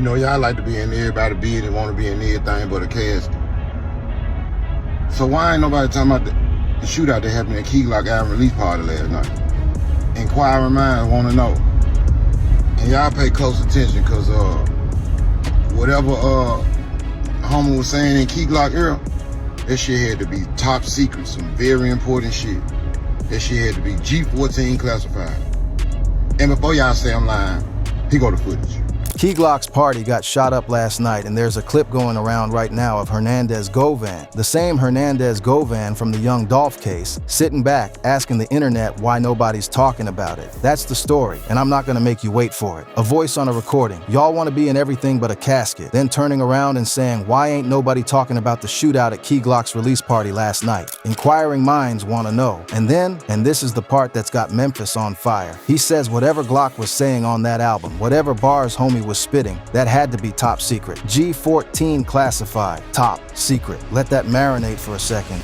You know, y'all like to be in everybody's bed and want to be in everything but a casket. So why ain't nobody talking about the shootout that happened at Key Glock album release party last night? Inquiring minds want to know. And y'all pay close attention, because whatever homie was saying in Key Glock era, that shit had to be top secret, some very important shit. That shit had to be G14 classified. And before y'all say I'm lying, here go the footage. Key Glock's party got shot up last night, and there's a clip going around right now of Hernandez Govan, the same Hernandez Govan from the Young Dolph case, sitting back asking the internet why nobody's talking about it. That's the story, and I'm not gonna make you wait for it. A voice on a recording. Y'all wanna be in everything but a casket, then turning around and saying, why ain't nobody talking about the shootout at Key Glock's release party last night? Inquiring minds wanna know. And then, and this is the part that's got Memphis on fire, he says whatever Glock was saying on that album, whatever bars homie was spitting, that had to be top secret. G14 classified, top secret. Let that marinate for a second.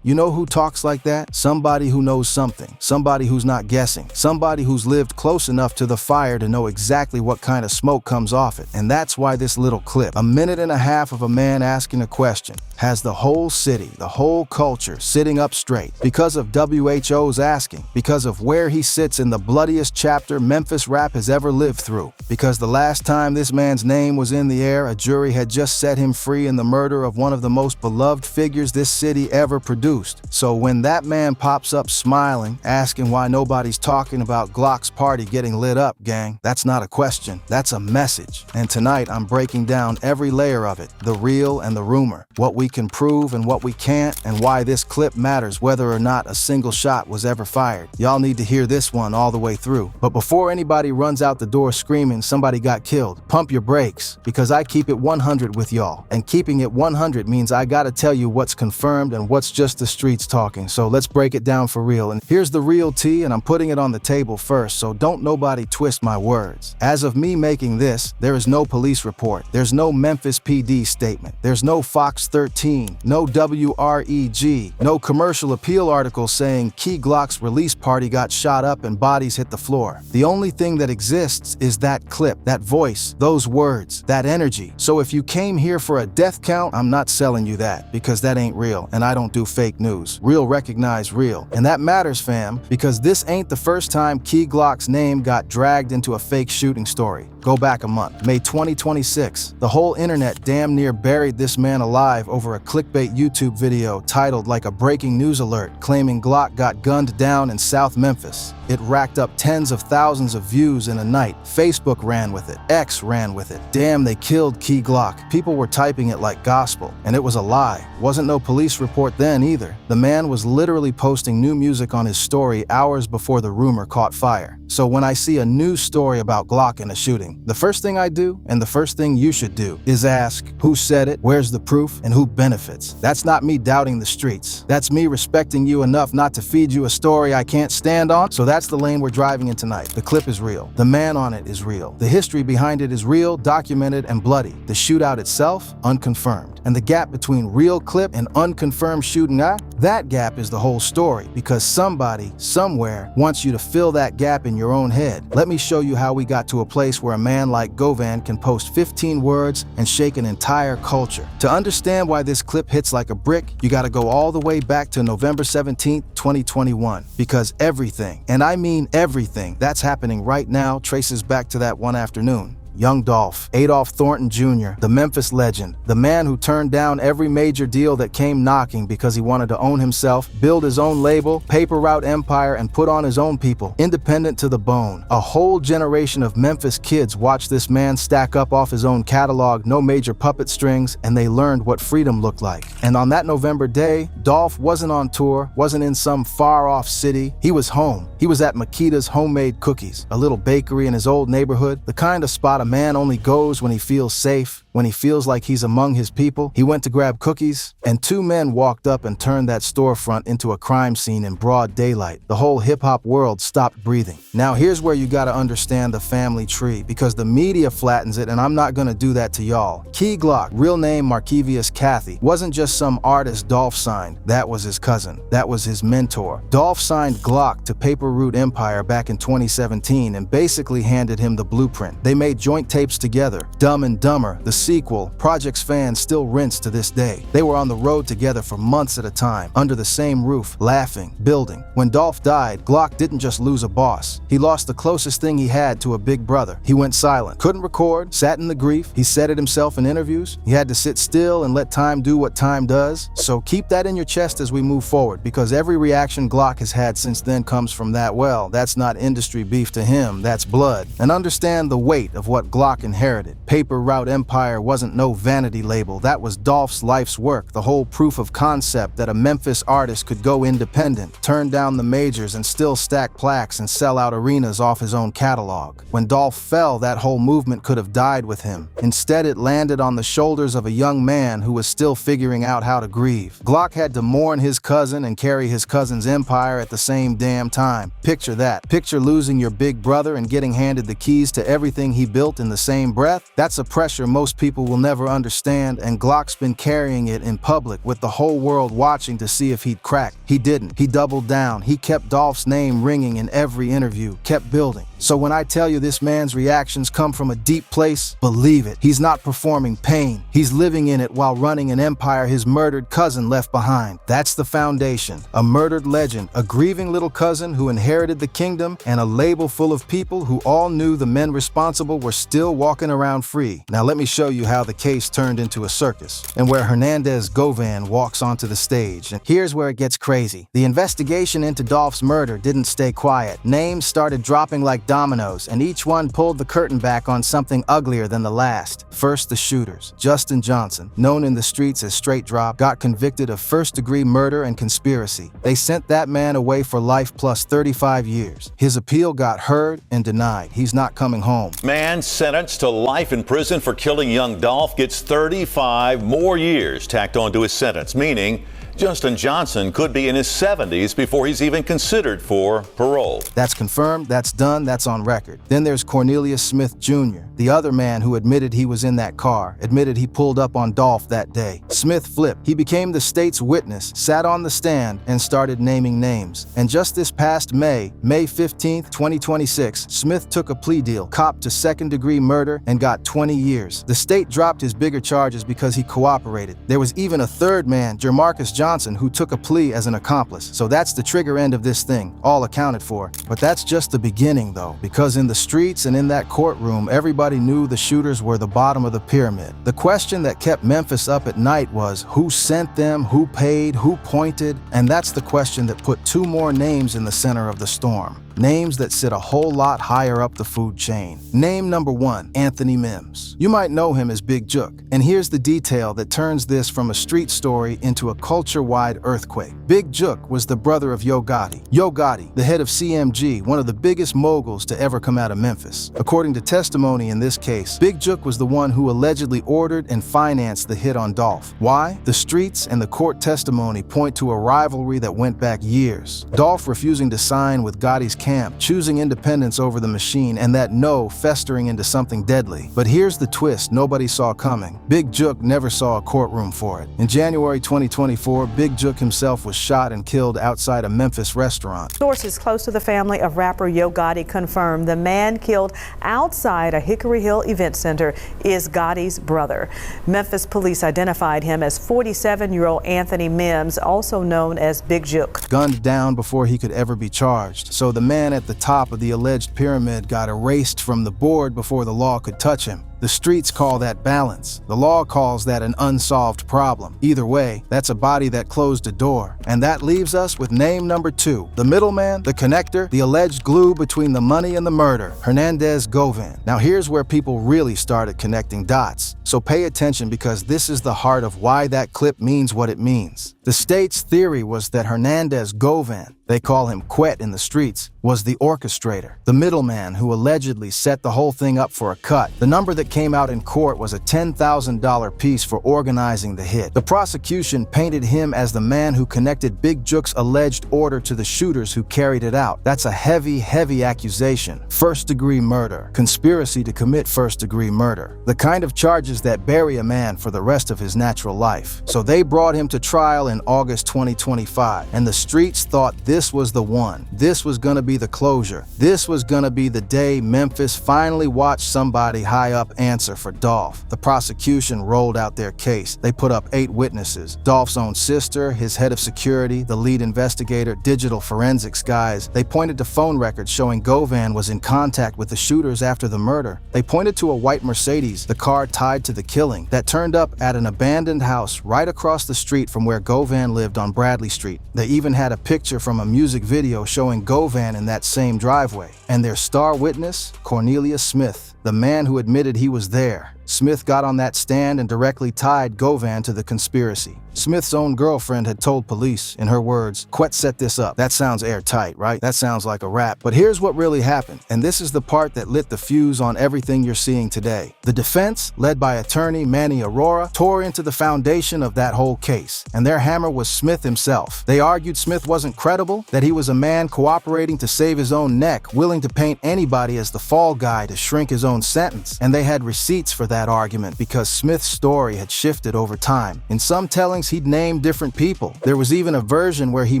You know who talks like that? Somebody who knows something, somebody who's not guessing, somebody who's lived close enough to the fire to know exactly what kind of smoke comes off it. And that's why this little clip, a minute and a half of a man asking a question, has the whole city, the whole culture sitting up straight because of WHO's asking, because of where he sits in the bloodiest chapter Memphis rap has ever lived through, because the last time this man's name was in the air, a jury had just set him free in the murder of one of the most beloved figures this city ever produced. So when that man pops up smiling, asking why nobody's talking about Glock's party getting lit up, gang, that's not a question, that's a message. And tonight I'm breaking down every layer of it, the real and the rumor, what we can prove and what we can't, and why this clip matters whether or not a single shot was ever fired. Y'all need to hear this one all the way through. But before anybody runs out the door screaming somebody got killed, pump your brakes, because I keep it 100 with y'all. And keeping it 100 means I gotta tell you what's confirmed and what's just the streets talking. So let's break it down for real. And here's the real tea, and I'm putting it on the table first, so don't nobody twist my words. As of me making this, there is no police report. There's no Memphis PD statement. There's no Fox 13, no WREG, no commercial appeal article saying Key Glock's release party got shot up and bodies hit the floor. The only thing that exists is that clip, that voice, those words, that energy. So if you came here for a death count, I'm not selling you that, because that ain't real, and I don't do fake news. Real recognize real. And that matters, fam, because this ain't the first time Key Glock's name got dragged into a fake shooting story. Go back a month, May 2026. The whole internet damn near buried this man alive over a clickbait YouTube video titled like a breaking news alert claiming Glock got gunned down in South Memphis. It racked up tens of thousands of views in a night. Facebook ran with it. X ran with it. Damn, they killed Key Glock. People were typing it like gospel, and it was a lie. Wasn't no police report then either. The man was literally posting new music on his story hours before the rumor caught fire. So when I see a news story about Glock in a shooting, the first thing I do, and the first thing you should do, is ask who said it, where's the proof, and who benefits. That's not me doubting the streets. That's me respecting you enough not to feed you a story I can't stand on. So that's the lane we're driving in tonight. The clip is real. The man on it is real. The history behind it is real, documented, and bloody. The shootout itself, unconfirmed. And the gap between real clip and unconfirmed shooting, that gap is the whole story, because somebody, somewhere, wants you to fill that gap in your own head. Let me show you how we got to a place where a man like Govan can post 15 words and shake an entire culture. To understand why this clip hits like a brick, you gotta go all the way back to November 17th, 2021, because everything, and I mean everything, that's happening right now traces back to that one afternoon. Young Dolph, Adolph Thornton Jr., the Memphis legend, the man who turned down every major deal that came knocking because he wanted to own himself, build his own label, paper route empire, and put on his own people, independent to the bone. A whole generation of Memphis kids watched this man stack up off his own catalog, no major puppet strings, and they learned what freedom looked like. And on that November day, Dolph wasn't on tour, wasn't in some far-off city. He was home. He was at Makita's Homemade Cookies, a little bakery in his old neighborhood, the kind of spot a man only goes when he feels safe, when he feels like he's among his people. He went to grab cookies, and two men walked up and turned that storefront into a crime scene in broad daylight. The whole hip-hop world stopped breathing. Now here's where you gotta understand the family tree, because the media flattens it, and I'm not gonna do that to y'all. Key Glock, real name Markevius Cathy, wasn't just some artist Dolph signed. That was his cousin. That was his mentor. Dolph signed Glock to Paper Route Empire back in 2017 and basically handed him the blueprint. They made joint joint tapes together. Dumb and Dumber, the sequel, Project's fans still rinse to this day. They were on the road together for months at a time, under the same roof, laughing, building. When Dolph died, Glock didn't just lose a boss. He lost the closest thing he had to a big brother. He went silent, couldn't record, sat in the grief. He said it himself in interviews. He had to sit still and let time do what time does. So keep that in your chest as we move forward, because every reaction Glock has had since then comes from that. Well, that's not industry beef to him, that's blood. And understand the weight of what Glock inherited. Paper Route Empire wasn't no vanity label. That was Dolph's life's work, the whole proof of concept that a Memphis artist could go independent, turn down the majors and still stack plaques and sell out arenas off his own catalog. When Dolph fell, that whole movement could have died with him. Instead, it landed on the shoulders of a young man who was still figuring out how to grieve. Glock had to mourn his cousin and carry his cousin's empire at the same damn time. Picture that. Picture losing your big brother and getting handed the keys to everything he built in the same breath. That's a pressure most people will never understand, and Glock's been carrying it in public with the whole world watching to see if he'd crack. He didn't. He doubled down. He kept Dolph's name ringing in every interview, kept building. So when I tell you this man's reactions come from a deep place, believe it. He's not performing pain. He's living in it while running an empire his murdered cousin left behind. That's the foundation. A murdered legend, a grieving little cousin who inherited the kingdom, and a label full of people who all knew the men responsible were still walking around free. Now let me show you how the case turned into a circus, and where Hernandez Govan walks onto the stage. And here's where it gets crazy. The investigation into Dolph's murder didn't stay quiet. Names started dropping like dominoes, and each one pulled the curtain back on something uglier than the last. First, the shooters. Justin Johnson, known in the streets as Straight Drop, got convicted of first-degree murder and conspiracy. They sent that man away for life plus 35 years. His appeal got heard and denied. He's not coming home. Man sentenced to life in prison for killing Young Dolph gets 35 more years tacked onto his sentence, meaning Justin Johnson could be in his 70s before he's even considered for parole. That's confirmed, that's done, that's on record. Then there's Cornelius Smith Jr., the other man who admitted he was in that car, admitted he pulled up on Dolph that day. Smith flipped. He became the state's witness, sat on the stand, and started naming names. And just this past May 15th, 2026, Smith took a plea deal, copped to second-degree murder, and got 20 years. The state dropped his bigger charges because he cooperated. There was even a third man, Jermarcus Johnson, who took a plea as an accomplice. So that's the trigger end of this thing, all accounted for. But that's just the beginning though, because in the streets and in that courtroom, everybody knew the shooters were the bottom of the pyramid. The question that kept Memphis up at night was who sent them, who paid, who pointed, and that's the question that put two more names in the center of the storm. Names that sit a whole lot higher up the food chain. Name number 1, Anthony Mims. You might know him as Big Jook, and here's the detail that turns this from a street story into a culture-wide earthquake. Big Jook was the brother of Yo Gotti. Yo Gotti, the head of CMG, one of the biggest moguls to ever come out of Memphis. According to testimony in this case, Big Jook was the one who allegedly ordered and financed the hit on Dolph. Why? The streets and the court testimony point to a rivalry that went back years. Dolph refusing to sign with Gotti's camp, choosing independence over the machine, and that no festering into something deadly. But here's the twist nobody saw coming. Big Jook never saw a courtroom for it. In January 2024, Big Jook himself was shot and killed outside a Memphis restaurant. Sources close to the family of rapper Yo Gotti confirmed the man killed outside a Hickory Hill event center is Gotti's brother. Memphis police identified him as 47-year-old Anthony Mims, also known as Big Jook. Gunned down before he could ever be charged. So the man at the top of the alleged pyramid got erased from the board before the law could touch him. The streets call that balance. The law calls that an unsolved problem. Either way, that's a body that closed a door. And that leaves us with name number 2. The middleman, the connector, the alleged glue between the money and the murder, Hernandez Govan. Now here's where people really started connecting dots. So pay attention because this is the heart of why that clip means what it means. The state's theory was that Hernandez Govan, they call him Quet in the streets, was the orchestrator, the middleman who allegedly set the whole thing up for a cut. The number that came out in court was a $10,000 piece for organizing the hit. The prosecution painted him as the man who connected Big Jook's alleged order to the shooters who carried it out. That's a heavy accusation. First-degree murder. Conspiracy to commit first-degree murder. The kind of charges that bury a man for the rest of his natural life. So they brought him to trial in August 2025, and the streets thought this was the one. This was gonna be the closure. This was gonna be the day Memphis finally watched somebody high up answer for Dolph. The prosecution rolled out their case. They put up 8 witnesses. Dolph's own sister, his head of security, the lead investigator, digital forensics guys. They pointed to phone records showing Govan was in contact with the shooters after the murder. They pointed to a white Mercedes, the car tied to the killing, that turned up at an abandoned house right across the street from where Govan lived on Bradley Street. They even had a picture from a music video showing Govan in that same driveway. And their star witness, Cornelius Smith, the man who admitted he was there. Smith got on that stand and directly tied Govan to the conspiracy. Smith's own girlfriend had told police, in her words, "Quet set this up." That sounds airtight, right? That sounds like a rap. But here's what really happened, and this is the part that lit the fuse on everything you're seeing today. The defense, led by attorney Manny Aurora, tore into the foundation of that whole case, and their hammer was Smith himself. They argued Smith wasn't credible, that he was a man cooperating to save his own neck, willing to paint anybody as the fall guy to shrink his own sentence, and they had receipts for that argument because Smith's story had shifted over time. In some tellings, he'd named different people. There was even a version where he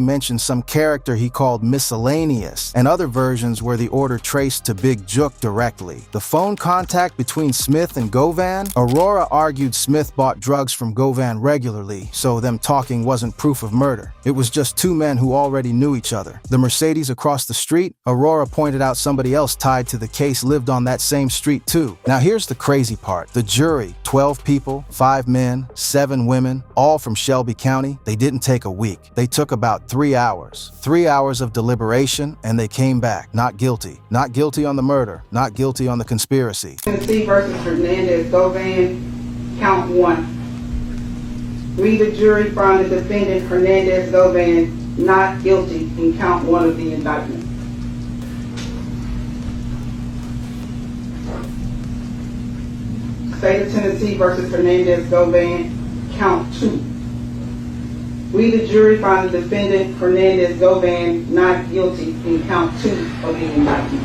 mentioned some character he called miscellaneous, and other versions where the order traced to Big Jook directly. The phone contact between Smith and Govan? Aurora argued Smith bought drugs from Govan regularly, so them talking wasn't proof of murder. It was just 2 men who already knew each other. The Mercedes across the street? Aurora pointed out somebody else tied to the case lived on that same street too. Now here's the crazy part. The jury, 12 people, 5 men, 7 women, all from Shelby County, they didn't take a week. They took about 3 hours. 3 hours of deliberation, and they came back. Not guilty. Not guilty on the murder. Not guilty on the conspiracy. Tennessee versus Hernandez Govan, count 1. We, the jury, found the defendant Hernandez Govan not guilty in count 1 of the indictment. State of Tennessee versus Hernandez Govan, count 2. We, the jury, find the defendant Hernandez Govan not guilty in count 2 of the indictment.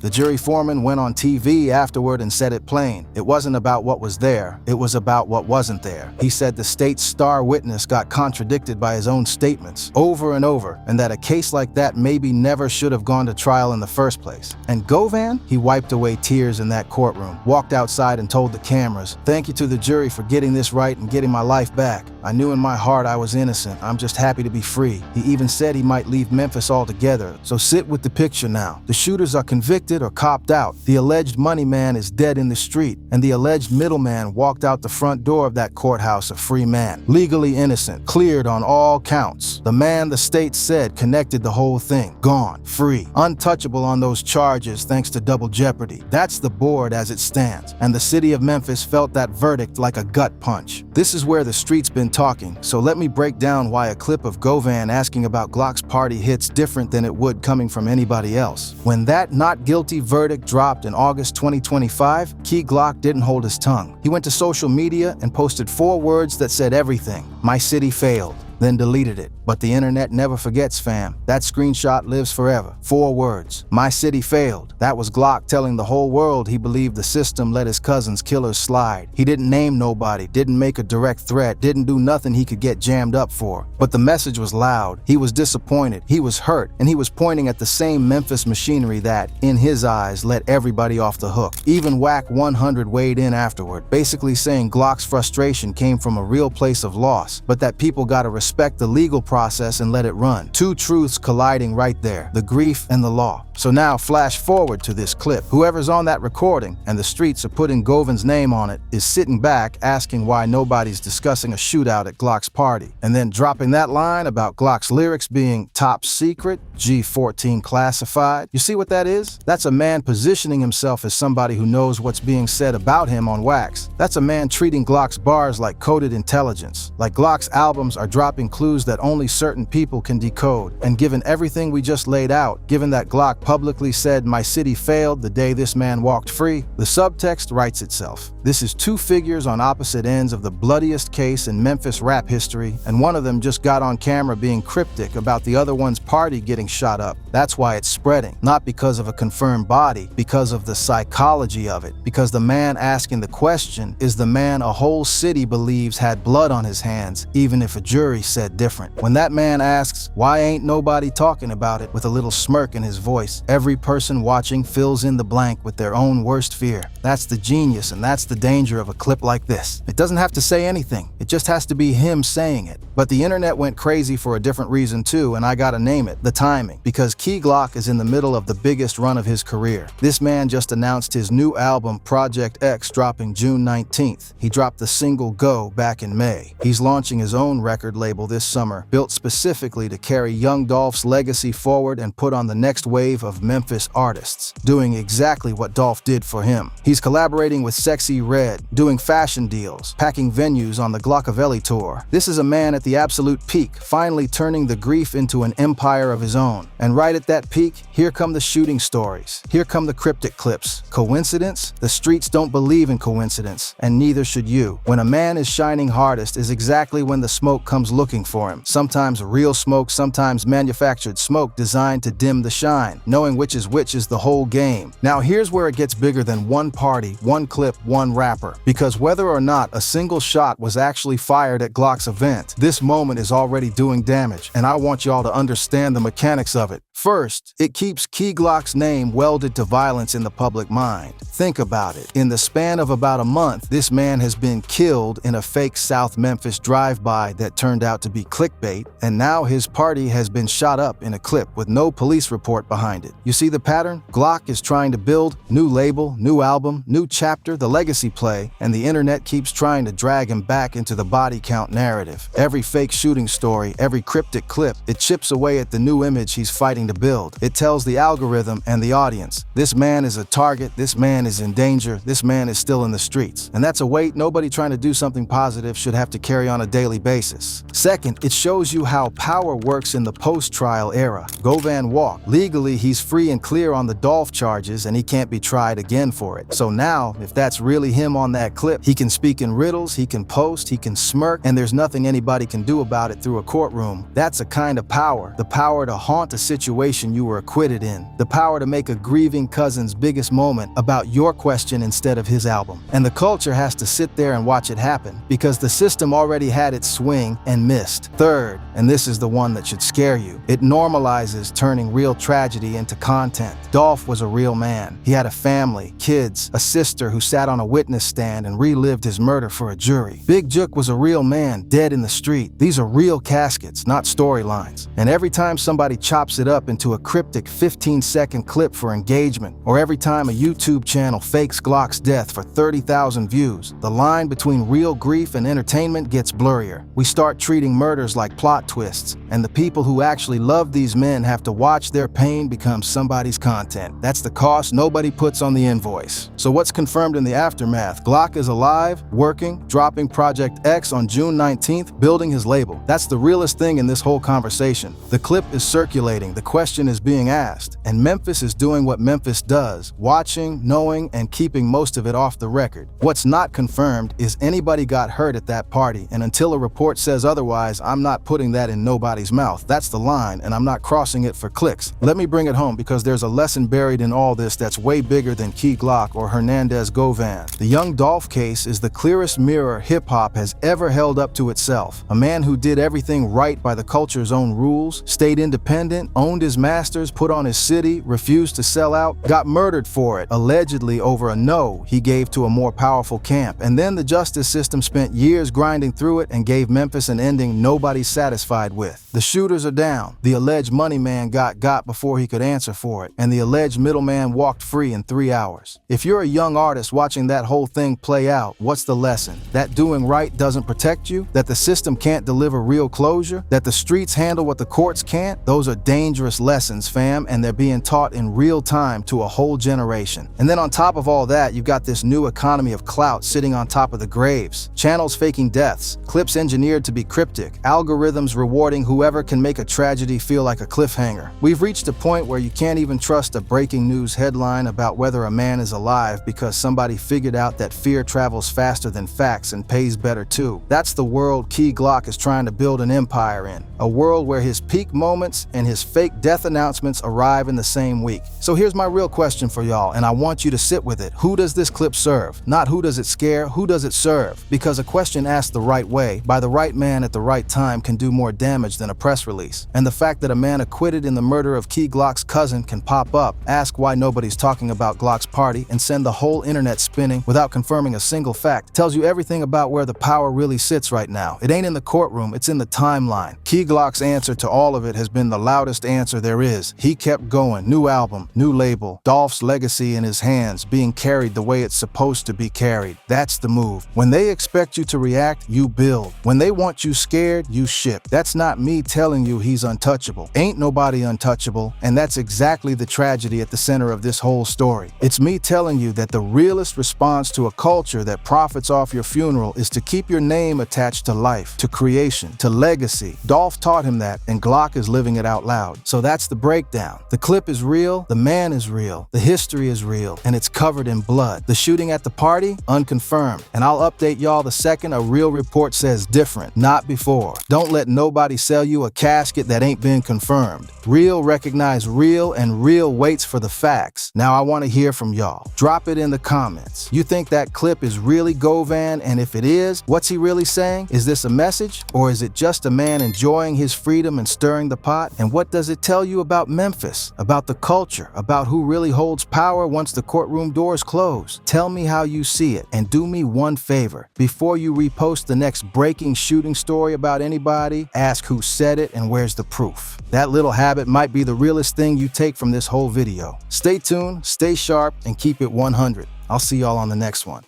The jury foreman went on TV afterward and said it plain. It wasn't about what was there, it was about what wasn't there. He said the state's star witness got contradicted by his own statements over and over, and that a case like that maybe never should have gone to trial in the first place. And Govan? He wiped away tears in that courtroom, walked outside and told the cameras, "Thank you to the jury for getting this right and getting my life back. I knew in my heart I was innocent. I'm just happy to be free." He even said he might leave Memphis altogether. So sit with the picture now. The shooters are convicted or copped out. The alleged money man is dead in the street, and the alleged middleman walked out the front door of that courthouse a free man, legally innocent, cleared on all counts. The man the state said connected the whole thing, gone, free, untouchable on those charges thanks to double jeopardy. That's the board as it stands, and the city of Memphis felt that verdict like a gut punch. This is where the street's been talking, so let me break down why a clip of Govan asking about Glock's party hits different than it would coming from anybody else. When that not guilty verdict dropped in August 2025, Key Glock didn't hold his tongue. He went to social media and posted 4 words that said everything. "My city failed," then deleted it. But the internet never forgets, fam. That screenshot lives forever. 4 words. "My city failed." That was Glock telling the whole world he believed the system let his cousin's killers slide. He didn't name nobody, didn't make a direct threat, didn't do nothing he could get jammed up for. But the message was loud. He was disappointed, he was hurt, and he was pointing at the same Memphis machinery that, in his eyes, let everybody off the hook. Even Whack 100 weighed in afterward, basically saying Glock's frustration came from a real place of loss, but that people gotta respect the legal process and let it run. 2 truths colliding right there, the grief and the law. So now flash forward to this clip. Whoever's on that recording, and the streets are putting Govan's name on it, is sitting back asking why nobody's discussing a shootout at Glock's party, and then dropping that line about Glock's lyrics being top secret, G14 classified. You see what that is? That's a man positioning himself as somebody who knows what's being said about him on wax. That's a man treating Glock's bars like coded intelligence, like Glock's albums are dropping dropping clues that only certain people can decode. And given everything we just laid out, given that Glock publicly said my city failed the day this man walked free, the subtext writes itself. This is two figures on opposite ends of the bloodiest case in Memphis rap history, and one of them just got on camera being cryptic about the other one's party getting shot up. That's why it's spreading, not because of a confirmed body, because of the psychology of it, because the man asking the question is the man a whole city believes had blood on his hands, even if a jury said different. When that man asks, why ain't nobody talking about it, with a little smirk in his voice, every person watching fills in the blank with their own worst fear. That's the genius, and that's the danger of a clip like this. It doesn't have to say anything, it just has to be him saying it. But the internet went crazy for a different reason too, and I gotta name it, the timing. Because Key Glock is in the middle of the biggest run of his career. This man just announced his new album, Project X, dropping June 19th. He dropped the single Go back in May. He's launching his own record label this summer, built specifically to carry Young Dolph's legacy forward and put on the next wave of Memphis artists, doing exactly what Dolph did for him. He's collaborating with Sexy Red, doing fashion deals, packing venues on the Glockavelli tour. This is a man at the absolute peak, finally turning the grief into an empire of his own. And right at that peak, here come the shooting stories. Here come the cryptic clips. Coincidence? The streets don't believe in coincidence, and neither should you. When a man is shining hardest is exactly when the smoke comes looking for him. Sometimes real smoke, sometimes manufactured smoke designed to dim the shine. Knowing which is the whole game. Now here's where it gets bigger than one party, one clip, one rapper. Because whether or not a single shot was actually fired at Glock's event, this moment is already doing damage, and I want y'all to understand the mechanics of it. First, it keeps Key Glock's name welded to violence in the public mind. Think about it. In the span of about a month, this man has been killed in a fake South Memphis drive-by that turned out to be clickbait, and now his party has been shot up in a clip with no police report behind it. You see the pattern? Glock is trying to build new label, new album, new chapter, the legacy play, and the internet keeps trying to drag him back into the body count narrative. Every fake shooting story, every cryptic clip, it chips away at the new image he's fighting to build. It tells the algorithm and the audience, this man is a target, this man is in danger, this man is still in the streets. And that's a weight nobody trying to do something positive should have to carry on a daily basis. Second, it shows you how power works in the post-trial era. Govan walked. Legally, he's free and clear on the Dolph charges, and he can't be tried again for it. So now, if that's really him on that clip, he can speak in riddles, he can post, he can smirk, and there's nothing anybody can do about it through a courtroom. That's a kind of power. The power to haunt a situation you were acquitted in. The power to make a grieving cousin's biggest moment about your question instead of his album. And the culture has to sit there and watch it happen, because the system already had its swing and missed. Third, and this is the one that should scare you, it normalizes turning real tragedy into content. Dolph was a real man. He had a family, kids, a sister who sat on a witness stand and relived his murder for a jury. Big Jook was a real man, dead in the street. These are real caskets, not storylines. And every time somebody chops it up into a cryptic 15-second clip for engagement, or every time a YouTube channel fakes Glock's death for 30,000 views, the line between real grief and entertainment gets blurrier. We start treating murders like plot twists, and the people who actually love these men have to watch their pain become somebody's content. That's the cost nobody puts on the invoice. So what's confirmed in the aftermath? Glock is alive, working, dropping Project X on June 19th, building his label. That's the realest thing in this whole conversation. The clip is circulating, the question is being asked, and Memphis is doing what Memphis does, watching, knowing, and keeping most of it off the record. What's not confirmed is anybody got hurt at that party, and until a report says otherwise, I'm not putting that in nobody's mouth. That's the line, and I'm not crossing it for clicks. Let me bring it home, because there's a lesson buried in all this that's way bigger than Key Glock or Hernandez Govan. The Young Dolph case is the clearest mirror hip-hop has ever held up to itself. A man who did everything right by the culture's own rules, stayed independent, owned his masters, put on his city, refused to sell out, got murdered for it, allegedly over a no he gave to a more powerful camp. And then the justice system spent years grinding through it and gave Memphis an ending nobody's satisfied with. The shooters are down. The alleged money man got before he could answer for it, and the alleged middleman walked free in 3 hours. If you're a young artist watching that whole thing play out, what's the lesson? That doing right doesn't protect you? That the system can't deliver real closure? That the streets handle what the courts can't? Those are dangerous lessons, fam, and they're being taught in real time to a whole generation. And then on top of all that, you've got this new economy of clout sitting on top of the graves. Channels faking deaths, clips engineered to be cryptic cryptic, algorithms rewarding whoever can make a tragedy feel like a cliffhanger. We've reached a point where you can't even trust a breaking news headline about whether a man is alive because somebody figured out that fear travels faster than facts and pays better too. That's the world Glock is trying to build an empire in. A world where his peak moments and his fake death announcements arrive in the same week. So here's my real question for y'all, and I want you to sit with it. Who does this clip serve? Not who does it scare, who does it serve? Because a question asked the right way, by the right man at the right time, can do more damage than a press release. And the fact that a man acquitted in the murder of Glock's cousin can pop up, ask why nobody's talking about Glock's party, and send the whole internet spinning without confirming a single fact, tells you everything about where the power really sits right now. It ain't in the courtroom, it's in the timeline. Glock's answer to all of it has been the loudest answer there is. He kept going. New album, new label, Dolph's legacy in his hands, being carried the way it's supposed to be carried. That's the move. When they expect you to react, you build. When they want you scared, you ship. That's not me telling you he's untouchable. Ain't nobody untouchable, and that's exactly the tragedy at the center of this whole story. It's me telling you that the realest response to a culture that profits off your funeral is to keep your name attached to life, to creation, to legacy. Dolph taught him that, and Glock is living it out loud. So that's the breakdown. The clip is real, the man is real, the history is real, and it's covered in blood. The shooting at the party? Unconfirmed. And I'll update y'all the second a real report says different, not before. Don't let nobody sell you a casket that ain't been confirmed. Real recognize real, and real waits for the facts. Now I want to hear from y'all. Drop it in the comments. You think that clip is really Govan, and if it is, what's he really saying? Is this a message, or is it just a man enjoying his freedom and stirring the pot? And what does it tell you about Memphis, about the culture, about who really holds power once the courtroom doors close? Tell me how you see it, and do me one favor. Before you repost the next breaking shooting story about anybody, ask who said it and where's the proof. That little habit might be the realest thing you take from this whole video. Stay tuned, stay sharp, and keep it 100. I'll see y'all on the next one.